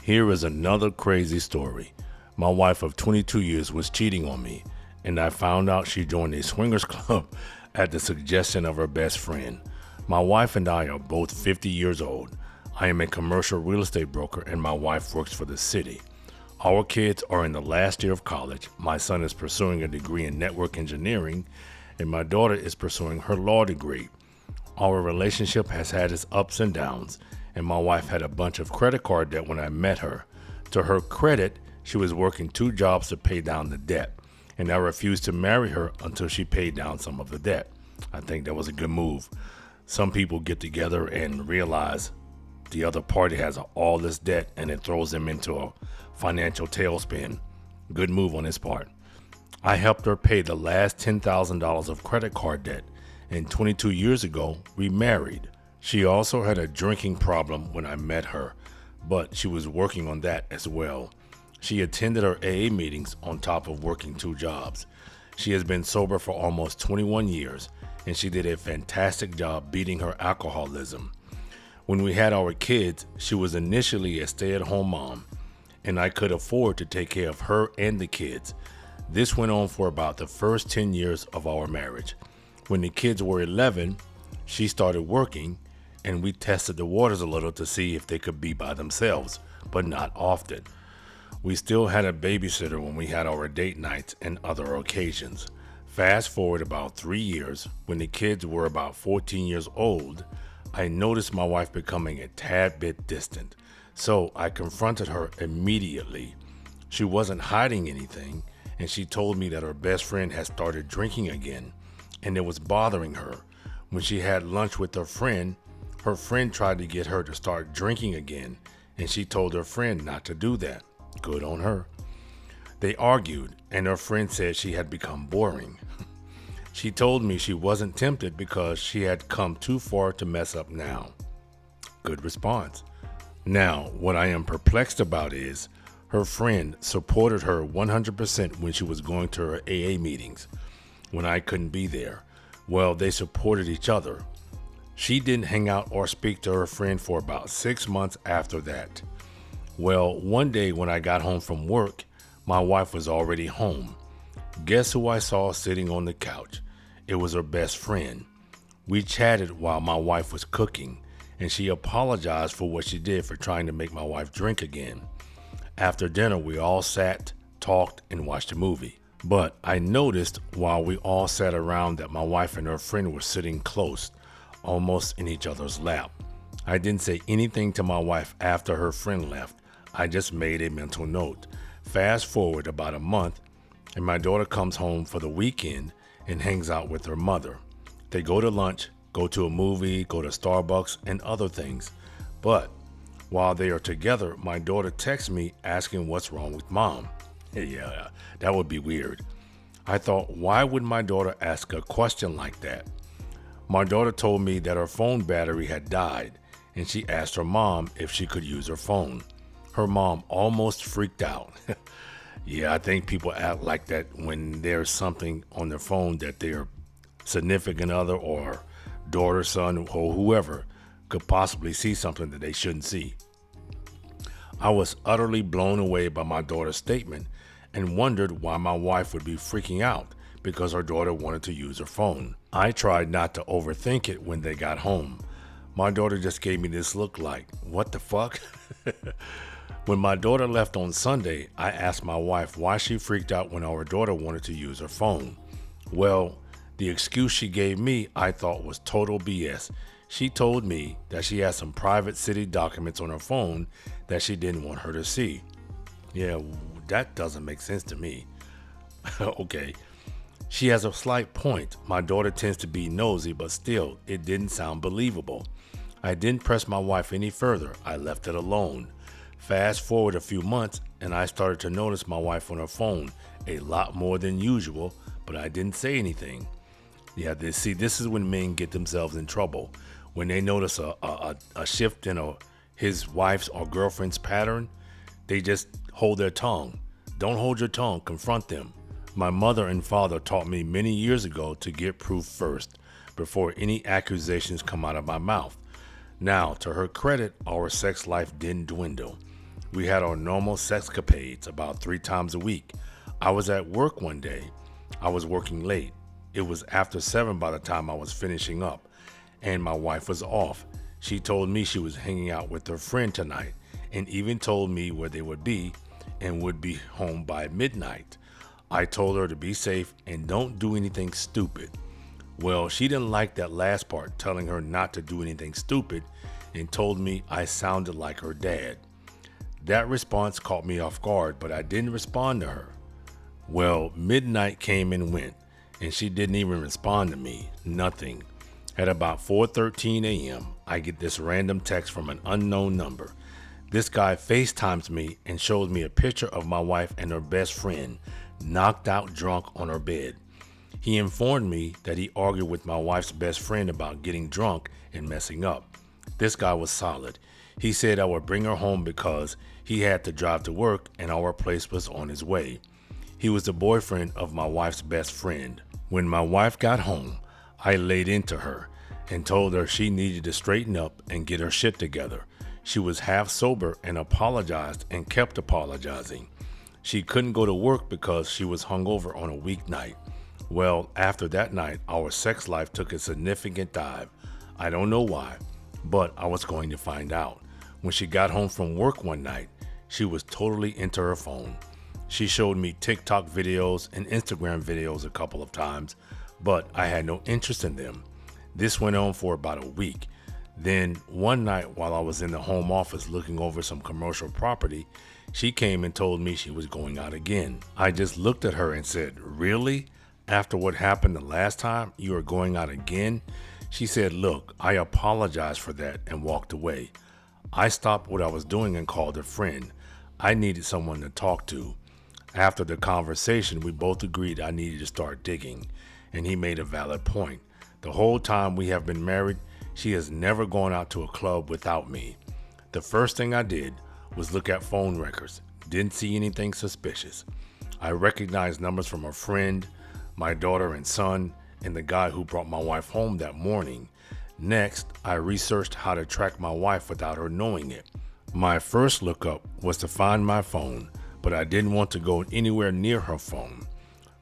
Here is another crazy story. My wife of 22 years was cheating on me, and I found out she joined a swingers club at the suggestion of her best friend. My wife and I are both 50 years old. I am a commercial real estate broker, and my wife works for the city. Our kids are in the last year of college. My son is pursuing a degree in network engineering, and my daughter is pursuing her law degree. Our relationship has had its ups and downs, and my wife had a bunch of credit card debt when I met her. To her credit, she was working 2 jobs to pay down the debt, and I refused to marry her until she paid down some of the debt. I think that was a good move. Some people get together and realize the other party has all this debt, and it throws them into a financial tailspin. Good move on his part. I helped her pay the last $10,000 of credit card debt, and 22 years ago, we married. She also had a drinking problem when I met her, but she was working on that as well. She attended her AA meetings on top of working 2 jobs. She has been sober for almost 21 years, and she did a fantastic job beating her alcoholism. When we had our kids, she was initially a stay-at-home mom, and I could afford to take care of her and the kids. This went on for about the first 10 years of our marriage. When the kids were 11, she started working, and we tested the waters a little to see if they could be by themselves, but not often. We still had a babysitter when we had our date nights and other occasions. Fast forward about 3 years, when the kids were about 14 years old, I noticed my wife becoming a tad bit distant. So I confronted her immediately. She wasn't hiding anything, and she told me that her best friend had started drinking again, and it was bothering her. When she had lunch with her friend tried to get her to start drinking again, and she told her friend not to do that. Good on her. They argued, and her friend said she had become boring. She told me she wasn't tempted because she had come too far to mess up now. Good response. Now, what I am perplexed about is her friend supported her 100% when she was going to her AA meetings when I couldn't be there. Well, they supported each other. She didn't hang out or speak to her friend for about 6 months after that. Well, one day when I got home from work, my wife was already home. Guess who I saw sitting on the couch? It was her best friend. We chatted while my wife was cooking, and she apologized for what she did for trying to make my wife drink again. After dinner, we all sat, talked, and watched a movie. But I noticed while we all sat around that my wife and her friend were sitting close, almost in each other's lap. I didn't say anything to my wife after her friend left. I just made a mental note. Fast forward about a month, and my daughter comes home for the weekend and hangs out with her mother. They go to lunch, go to a movie, go to Starbucks, and other things. But while they are together, my daughter texts me asking what's wrong with mom. Yeah, that would be weird. I thought, why would my daughter ask a question like that? My daughter told me that her phone battery had died, and she asked her mom if she could use her phone. Her mom almost freaked out. Yeah, I think people act like that when there's something on their phone that their significant other or daughter, son, or whoever could possibly see something that they shouldn't see. I was utterly blown away by my daughter's statement and wondered why my wife would be freaking out because her daughter wanted to use her phone. I tried not to overthink it when they got home. My daughter just gave me this look like, what the fuck? When my daughter left on Sunday, I asked my wife why she freaked out when our daughter wanted to use her phone. Well, the excuse she gave me I thought was total BS. She told me that she had some private city documents on her phone that she didn't want her to see. Yeah, that doesn't make sense to me. Okay. She has a slight point. My daughter tends to be nosy, but still, it didn't sound believable. I didn't press my wife any further. I left it alone. Fast forward a few months, and I started to notice my wife on her phone a lot more than usual, but I didn't say anything. Yeah, this is when men get themselves in trouble. When they notice a shift in his wife's or girlfriend's pattern, they just hold their tongue. Don't hold your tongue, confront them. My mother and father taught me many years ago to get proof first before any accusations come out of my mouth. Now, to her credit, our sex life didn't dwindle. We had our normal sexcapades about 3 times a week. I was at work one day. I was working late. It was after 7 by the time I was finishing up, and my wife was off. She told me she was hanging out with her friend tonight, and even told me where they would be and would be home by midnight. I told her to be safe and don't do anything stupid. Well, she didn't like that last part, telling her not to do anything stupid, and told me I sounded like her dad. That response caught me off guard, but I didn't respond to her. Well, midnight came and went, and she didn't even respond to me. Nothing. At about 4:13 a.m., I get this random text from an unknown number. This guy FaceTimes me and shows me a picture of my wife and her best friend, knocked out drunk on her bed. He informed me that he argued with my wife's best friend about getting drunk and messing up. This guy was solid. He said I would bring her home because he had to drive to work and our place was on his way. He was the boyfriend of my wife's best friend. When my wife got home, I laid into her and told her she needed to straighten up and get her shit together. She was half sober and apologized and kept apologizing. She couldn't go to work because she was hungover on a weeknight. Well, after that night, our sex life took a significant dive. I don't know why, but I was going to find out. When she got home from work one night, she was totally into her phone. She showed me TikTok videos and Instagram videos a couple of times, but I had no interest in them. This went on for about a week. Then one night while I was in the home office looking over some commercial property, she came and told me she was going out again. I just looked at her and said, "Really? After what happened the last time, you are going out again?" She said, "Look, I apologize for that," and walked away. I stopped what I was doing and called a friend. I needed someone to talk to. After the conversation, we both agreed I needed to start digging, and he made a valid point. The whole time we have been married, she has never gone out to a club without me. The first thing I did was look at phone records. Didn't see anything suspicious. I recognized numbers from her friend, my daughter and son, and the guy who brought my wife home that morning. Next, I researched how to track my wife without her knowing it. My first lookup was to find my phone, but I didn't want to go anywhere near her phone.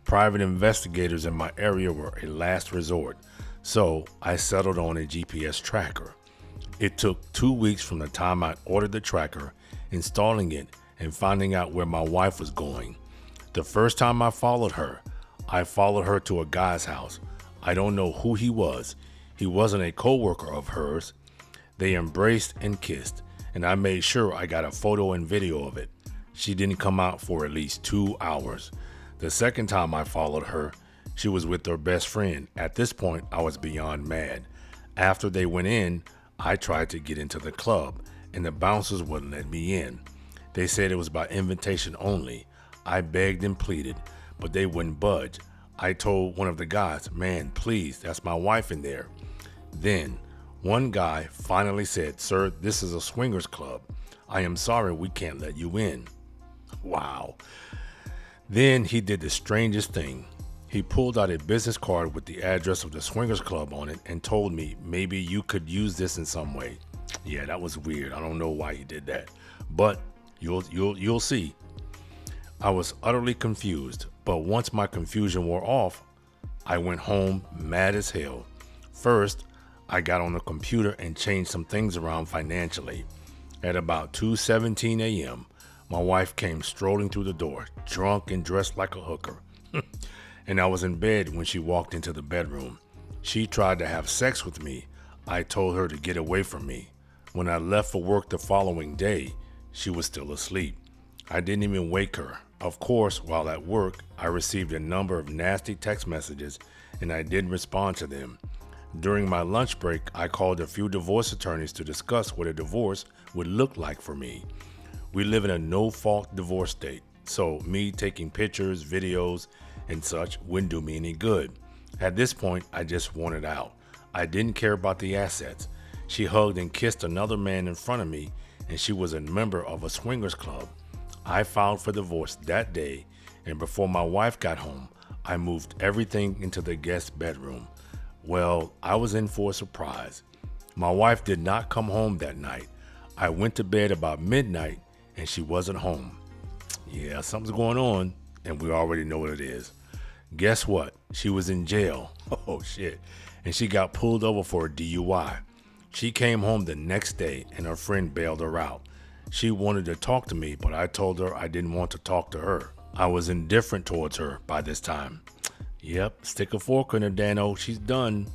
Private investigators in my area were a last resort, so I settled on a GPS tracker. It took 2 weeks from the time I ordered the tracker, installing it, and finding out where my wife was going. The first time I followed her to a guy's house. I don't know who he was. He wasn't a coworker of hers. They embraced and kissed, and I made sure I got a photo and video of it. She didn't come out for at least 2 hours. The second time I followed her, she was with her best friend. At this point, I was beyond mad. After they went in, I tried to get into the club, and the bouncers wouldn't let me in. They said it was by invitation only. I begged and pleaded, but they wouldn't budge. I told one of the guys, "Man, please, that's my wife in there." Then, one guy finally said, "Sir, this is a swingers club. I am sorry we can't let you in." Wow. Then he did the strangest thing. He pulled out a business card with the address of the swingers club on it and told me maybe you could use this in some way. Yeah, that was weird. I don't know why he did that, but you'll see. I was utterly confused, but once my confusion wore off, I went home mad as hell. First, I got on the computer and changed some things around financially. At about 2:17 a.m., my wife came strolling through the door, drunk and dressed like a hooker. And I was in bed when she walked into the bedroom. She tried to have sex with me. I told her to get away from me. When I left for work the following day, she was still asleep. I didn't even wake her. Of course, while at work, I received a number of nasty text messages and I didn't respond to them. During my lunch break, I called a few divorce attorneys to discuss what a divorce would look like for me. We live in a no-fault divorce state, so me taking pictures, videos, and such wouldn't do me any good. At this point, I just wanted out. I didn't care about the assets. She hugged and kissed another man in front of me, and she was a member of a swingers club. I filed for divorce that day, and before my wife got home, I moved everything into the guest bedroom. Well, I was in for a surprise. My wife did not come home that night. I went to bed about midnight, and she wasn't home. Yeah, something's going on, and we already know what it is. Guess what? She was in jail. Oh shit. And she got pulled over for a DUI. She came home the next day and her friend bailed her out. She wanted to talk to me, but I told her I didn't want to talk to her. I was indifferent towards her by this time. Yep, stick a fork in her, Dano. She's done.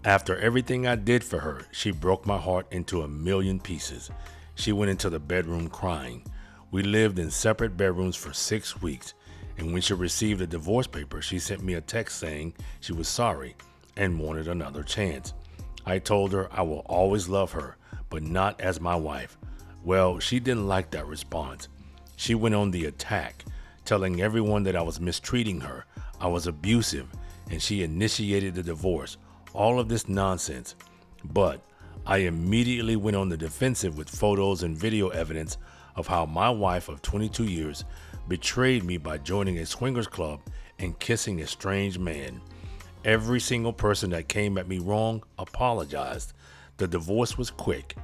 After everything I did for her, she broke my heart into a million pieces. She went into the bedroom crying. We lived in separate bedrooms for 6 weeks, and when she received a divorce paper, she sent me a text saying she was sorry and wanted another chance. I told her I will always love her, but not as my wife. Well, she didn't like that response. She went on the attack, telling everyone that I was mistreating her, I was abusive, and she initiated the divorce. All of this nonsense. But I immediately went on the defensive with photos and video evidence of how my wife of 22 years betrayed me by joining a swingers club and kissing a strange man. Every single person that came at me wrong apologized. The divorce was quick.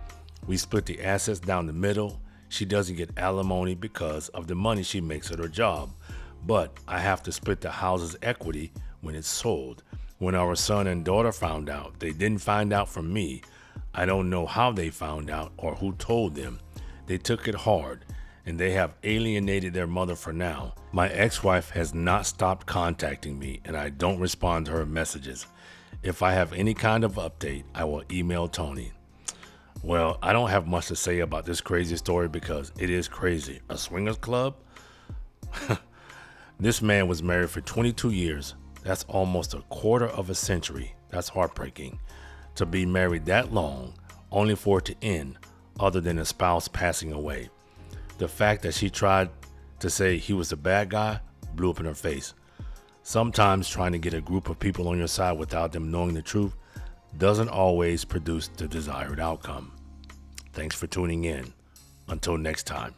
We split the assets down the middle. She doesn't get alimony because of the money she makes at her job, but I have to split the house's equity when it's sold. When our son and daughter found out, they didn't find out from me. I don't know how they found out or who told them. They took it hard, and they have alienated their mother for now. My ex-wife has not stopped contacting me, and I don't respond to her messages. If I have any kind of update, I will email Tony. Well, I don't have much to say about this crazy story because it is crazy. A swingers club? This man was married for 22 years. That's almost a quarter of a century. That's heartbreaking. To be married that long, only for it to end, other than a spouse passing away. The fact that she tried to say he was the bad guy blew up in her face. Sometimes trying to get a group of people on your side without them knowing the truth doesn't always produce the desired outcome. Thanks for tuning in. Until next time.